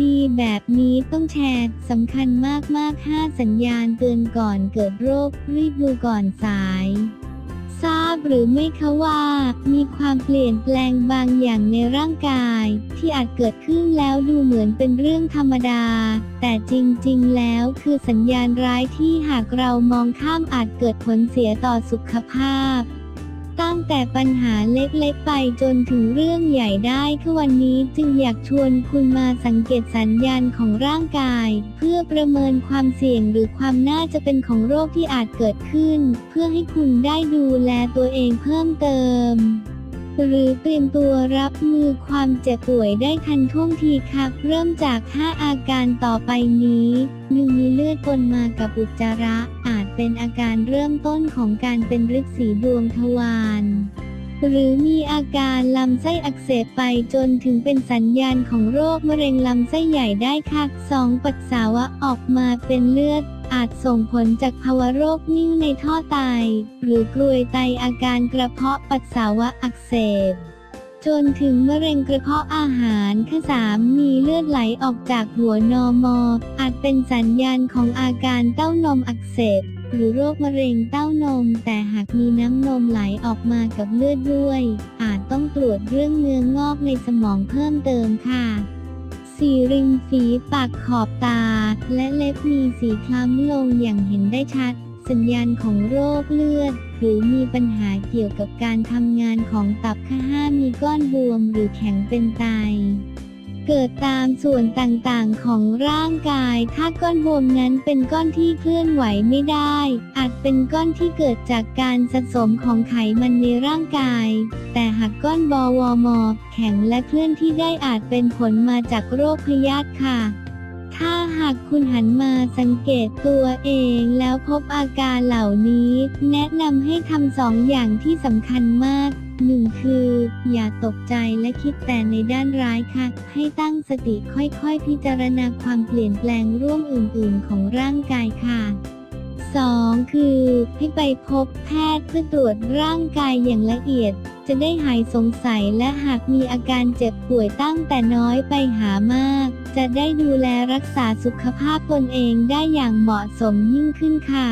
ดีๆแบบนี้ต้องแชร์สำคัญมากๆ5สัญญาณเตือนก่อนเกิดโรครีบดูก่อนสายทราบหรือไม่คะว่ามีความเปลี่ยนแปลงบางอย่างในร่างกายที่อาจเกิดขึ้นแล้วดูเหมือนเป็นเรื่องธรรมดาแต่จริงๆแล้วคือสัญญาณร้ายที่หากเรามองข้ามอาจเกิดผลเสียต่อสุขภาพตั้งแต่ปัญหาเล็กๆไปจนถึงเรื่องใหญ่ได้คือวันนี้จึงอยากชวนคุณมาสังเกตสัญญาณของร่างกายเพื่อประเมินความเสี่ยงหรือความน่าจะเป็นของโรคที่อาจเกิดขึ้นเพื่อให้คุณได้ดูแลตัวเองเพิ่มเติมหรือเตรียมตัวรับมือความเจ็บป่วยได้ทันท่วงทีครับเริ่มจาก5อาการต่อไปนี้ 1. มีเลือดปนมากับอุจจาระอาจเป็นอาการเริ่มต้นของการเป็นฤทธิ์สีดวงทวารหรือมีอาการลำไส้อักเสบไปจนถึงเป็นสัญญาณของโรคมะเร็งลำไส้ใหญ่ได้ค่ะ 2. ปัสสาวะออกมาเป็นเลือดอาจส่งผลจากภาวะโรคนิ่วในท่อไตหรือกรวยไตอาการกระเพาะปัสสาวะอักเสบจนถึงมะเร็งกระเพาะอาหารข้อ 3. มีเลือดไหลออกจากหัวนมอาจเป็นสัญญาณของอาการเต้านมอักเสบหรือโรคมะเร็งเต้านมแต่หากมีน้ำนมไหลออกมากับเลือดด้วยอาจต้องตรวจเรื่องเนื้องอกในสมองเพิ่มเติมค่ะ 4. ริมฝีปากขอบตาและเล็บมีสีคล้ำลงอย่างเห็นได้ชัดสัญญาณของโรคเลือดหรือมีปัญหาเกี่ยวกับการทำงานของตับข้อ 5 มีก้อนบวมหรือแข็งเป็นไตเกิดตามส่วนต่างๆของร่างกายถ้าก้อนบวมนั้นเป็นก้อนที่เคลื่อนไหวไม่ได้อาจเป็นก้อนที่เกิดจากการสะสมของไขมันในร่างกายแต่หากก้อนบวมแข็งและเคลื่อนที่ได้อาจเป็นผลมาจากโรคพยาธิค่ะถ้าหากคุณหันมาสังเกตตัวเองแล้วพบอาการเหล่านี้แนะนำให้ทำ2 อย่างที่สำคัญมาก 1. คืออย่าตกใจและคิดแต่ในด้านร้ายค่ะให้ตั้งสติค่อยๆพิจารณาความเปลี่ยนแปลงร่วมอื่นๆของร่างกายค่ะ 2. คือให้ไปพบแพทย์เพื่อตรวจร่างกายอย่างละเอียดจะได้หายสงสัยและหากมีอาการเจ็บป่วยตั้งแต่น้อยไปหามากจะได้ดูแลรักษาสุขภาพตนเองได้อย่างเหมาะสมยิ่งขึ้นค่ะ